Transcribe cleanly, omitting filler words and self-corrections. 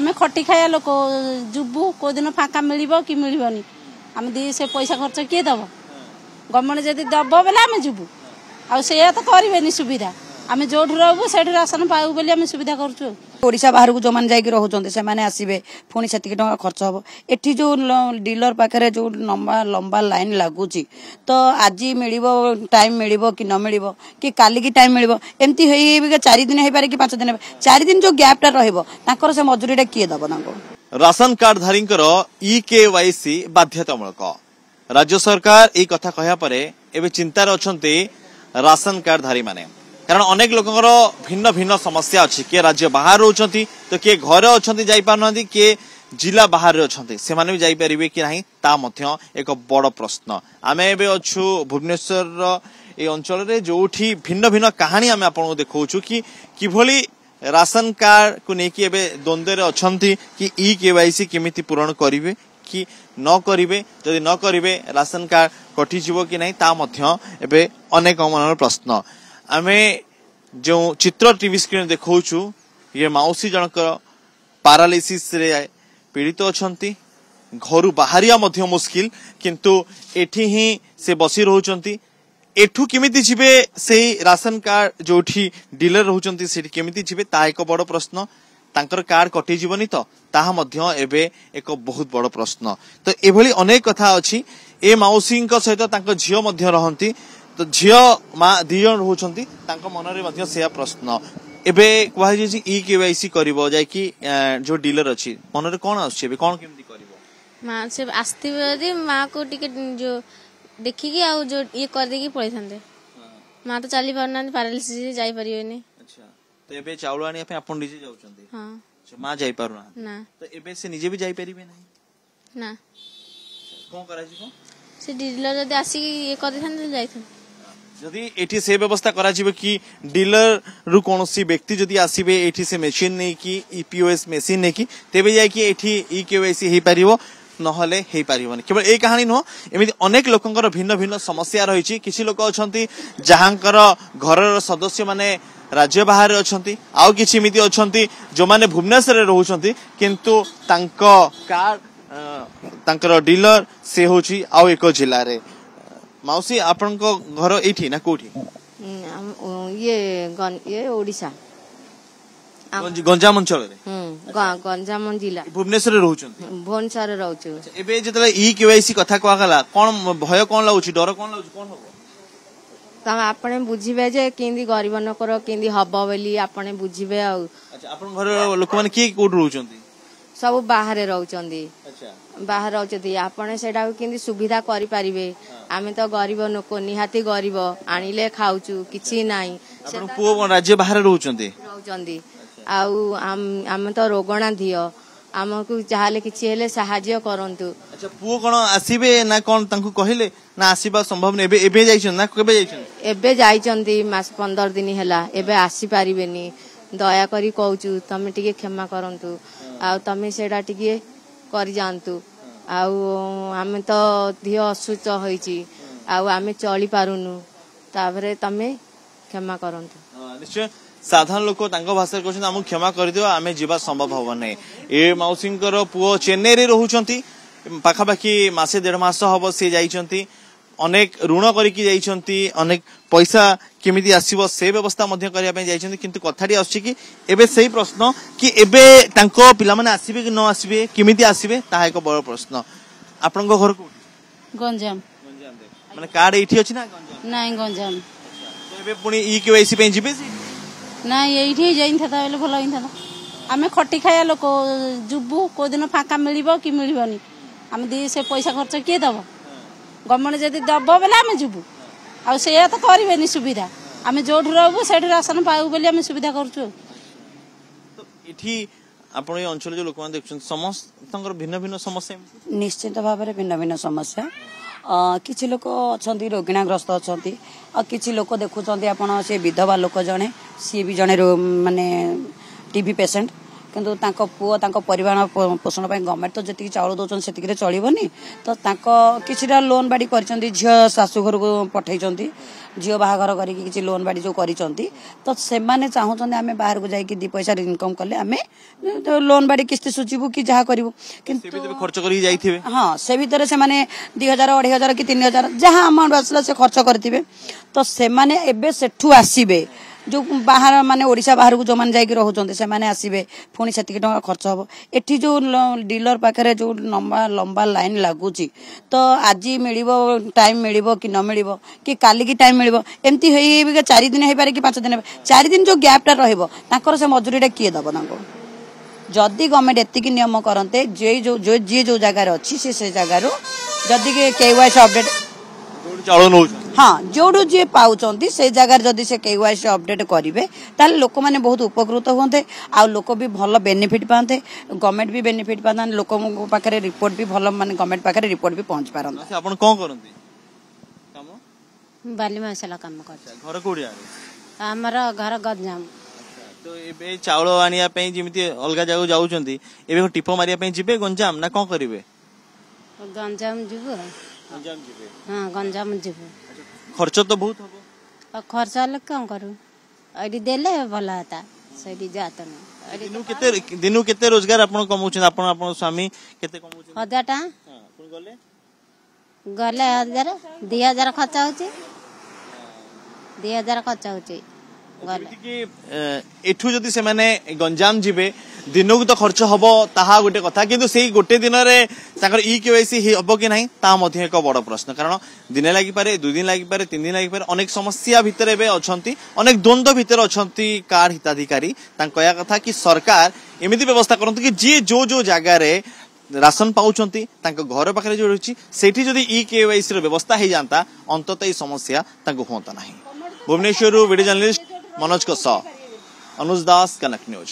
आम खटी खाया लोक जुबू को दिन फाका मिल कि मिलनी आम दी से पैसा खर्च किए दब गवर्नमेंट जदि दब बेले आम जीवु आ तो करें सुविधा आम जो रहू से राशन पाऊ बोली आम सुविधा करूँ ओडिशा बाहर को जो मैंने जाकि रोचे से आसवे पुणी से खर्च हम एटी जो डीलर पाखे जो लंबा लंबा लाइन लगुच तो आज मिल टाइम मिल कि न मिल कि काली की टाइम मिल एमती 4 दिन हो पारे कि 5 दिन 4 दिन जो गैपटा रही से मजूरीटा किए दब राशन कार्ड धारी EKYC बाध्यतामूलक राज्य सरकार ये कथा कहया परे एबे चिंतार अछंती राशन कार्ड धारी माने कारण अनेक लोकंर भिन्न भिन्न समस्या अच्छी किए राज्य बाहर रोचंती तो किए घर अच्छी जाई पारनांती किए जिला बाहर अच्छी से माने भी जाई परिबे कि नहीं ता मध्य एक बड़ प्रश्न आमे एबे अछु भुवनेश्वर ए अंचल रे जोठी भिन्न भिन्न कहानी आमे आपन देखौछु कि किभली राशन कार्ड को नेकी एबे द्वंद्व रे अछंती कि EKYC केमिति पूरण करिवे कि न करिवे जदि न करिवे राशन कार्ड कटि जीवो कि नहीं ता मध्य एबे अनेक मनर प्रश्न आमे जो चित्र टीवी स्क्रीन देखौछु ये माउसी जनकर पैरालिसिस रे पीड़ित अछंती घरु बाहरिया मध्य मुश्किल किंतु एठी ही से बसी रहउचंती एठू केमिति जिबे से राशन कार्ड जोठी डीलर रहउचंती सेठी केमिति जिबे ता एक बड़ प्रश्न तांकर कार्ड कटि जीवनी तो ताहा मध्य एबे एक बहुत बड़ प्रश्न तो एभली अनेक कथा अछि ए माउसी सहित तांकर झियो मध्य रहंती तो झियो माँ दी जन रोचंती मन से प्रश्न एबे कह EKYC करिवो जाय कि जो डीलर अछि मन कौन आछे कौन केमती करिवो माँ से आस्ती माँ को टिके जो देखिकी आ जो ये कर देकी पळै थांते माँ तो चली पारना पैरालिसिस जाई परियोनी अच्छा तो एबे चाउल आनी अपन निजे जाउचंती हां माँ जाई पारुना ना तो एबे से निजे भी जाई परिबे नहीं ना कोन करा जीवो से डीलर जदी आसी ये कर दे थांते जाई थांते जदि एठी से व्यवस्था करा जिवो कि डीलर रु कोनोसी व्यक्ति जदि आसीबे एठी से मशीन नै कि POS मशीन नै कि तेबे जाय कि एठी EKYC हे परिवो नहले हे परिवोनी केवल ए कहानी न एमिति अनेक लोकंकर भिन्न भिन्न समस्या रहिछि किछि लोक अछंती जहांकर घरर सदस्य माने राज्य बाहर अछंती आउ किछि एमिति अछंती जो माने भुवनेश्वर रे रहउछंती किंतु तांको कार्ड तांकर डीलर से होछि आउ एक जिल्ला रे माउसी आपन को घर एठी ना कोठी ये ओडिशा गंजाम अंचल रे गंजाम जिला भुवनेश्वर रे रहउछंती भुवनेश्वर रे रहउछु एबे जतले EKYC कथा कहला गला कोन भय कोन लाउछि डर कोन लाउछि कोन होबो तम आपने बुझिबे जे केंदी गरीब नकर केंदी हबो बोली आपने बुझिबे आ अच्छा आपन घर लोक माने की कोड रहउछंती सब बाहर रहउछंती अच्छा बाहर रहउछंती आपने सेडा केंदी सुविधा करि परिबे आमे तो गरीब नको निहाती गरीब आनिले खाउछु किछि नाही आपन पुओ राज्य बाहर रहउछंती आउ आम तो रोगणा दियो आमको चाहले किछि हेले सहाय्य करंतु अच्छा पुओ कोन आसीबे ना कोन तांकु कहिले ना आसीबा संभव ने एबे जाइछन ना केबे जाइछन एबे जाइछंती मास 15 दिन हैला एबे आसी पारिबेनी दया करी कहूचु तमे टिके क्षमा करंतु आ तमे सेडा टिके करि जानतु आउ आमे तो धियो असुच होईची आउ आमे चली पारुनु ताबरे तमे क्षमा करंतु निश्चय साधारण लोक तांको भाषा कहछन हम क्षमा कर दियो आमे जीवा संभव होबो नै ए माउसिंकर पुओ चेन्नई रे रहउछंती पाखा पाखी मासे 1.5 मास होबो से जाइछंती अनेक ऋण करिकि जाइछंती अनेक पैसा केमिति आसीबो से व्यवस्था मध्य करिया पे जाइछंती किंतु कथाडी आछि कि एबे सही प्रश्न कि एबे तांको पिला माने आसीबे कि न आसीबे केमिति आसीबे ता एक बड़ प्रश्न आपनको घर को गंजाम माने कार्ड एठी अछि ना गंजाम नाही गंजाम तो एबे पुनी EKYC पे जिबे ना ये जाइन था बोले भल होता आम खटी खाया लोक जुबू को दिन फाका मिल कि मिलनी आम दी से पैसा खर्च किए दब गवर्नमेंट जदि दब बेले आम जीवु आ तो करें सुविधा आम जो रहू से राशन पाऊ बोली आम सुविधा करूँ आपण ये अंचल जो लोक देख समस्त भिन्न भिन्न समस्या निश्चित भाव में भिन्न भिन्न समस्या किछि लोक अछंती रोगिणाग्रस्त अछंती आ किछि लोक देखुचंती आपण से विधवा लोक जणे सी भी जणे माने टीबी पेशेंट किंतु तांको पुओ तांको परिवार पोषण ପାଇଁ गवर्नमेंट तो जति चाउल दउछन सेति के चलिबनी तो तांको किछिटा लोन बाड़ी करचंती झियो सासु घर को पठैचंती झियो बाहाघर करी किछि लोन बाड़ी जो करिचंती तो से माने चाहुचंती आमे बाहर को जाई कि 2 पैसा इनकम करले आमे तो लोन बाड़ी किस्ती सुचिबु कि जहा करिवु किंतु खर्च करी जाईथिबे हां से भीतर से माने 2000 2500 कि 3000 जहा अमाउंट आसला से खर्च करथिबे तो से माने एबे सेठु आसीबे जो बाहर माने ओडिशा बाहर को जो माने जाई रहउचंते से माने आसीबे पुणी सेति टका खर्च हबो एठी जो डीलर पाखरे जो लंबा लंबा लाइन लागुची तो आजी मिलिबो टाइम मिलिबो कि न मिलिबो कि काली की टाइम मिलिबो एम्ति हेई 4 दिन हे पारे कि 5 दिन 4 दिन जो गैप टा रहइबो ताकर से मजूरीटा किए दबो तांको जदी गवर्नमेंट एति की नियम करनते जो जगह रे अछि से जगह रो जदी के केवाईसी अपडेट चाउल नौ हाँ जोड़ू जी पाउचंती से जगह जदि से केवाईसी अपडेट करेंगे ताल लोक मैंने बहुत उपकृत होते आ लोक भी भल बेनिफिट पाते गवर्नमेंट भी बेनिफिट पाता लोक पाखे रिपोर्ट भी भल माने गवर्नमेंट पाखे रिपोर्ट भी पहुंच पारंता आपण कोन करंती काम बाली मसाला काम कर घर कोडी हमर घर गंजाम तो एबे चाउल आनिया पई जेमिति अलगा जागो जाउचंती एबे टिपो मारिया पई जिबे गंजाम ना कोन करिवे गंजाम जीवो गंजाम जिबे हां गंजाम जीवो खर्च तो बहुत हबो खर्च ले कोन करू अडी देले भला हता सडी जात न दिनु केते रोजगार आपण कमाउछन आपण स्वामी केते कमाउछन 1000 टा हां कोन गले गले 1000 2000 खर्च होची 2000 खर्च होची एठू जदि से माने गंजाम जिबे दिनकू तो खर्च हबो ताहा गोटे कथा किंतु सेही गोटे दिन रे ताकर ई केवाईसी हबो कि नाही ता मध्ये एक बड़ प्रश्न कारण दिने लागि पारे 2 दिन लागि पारे 3 दिन लागि पारे अनेक समस्या भितर एबे अछंती अनेक द्वंद्व भितर अछंती कार्ड हिताधिकारी तांकया कथा कि सरकार एमिति व्यवस्था करंतु कि जे जो जगह रे राशन पाउचंती तांको घर पाखरे जो रही सेठी जदि ई केवाईसी रो व्यवस्था हे जानता अंततः ई समस्या तांको होता नाही भुवनेश्वर वीडियो जर्नलिस्ट मनोज को अनुज दास कनक न्यूज।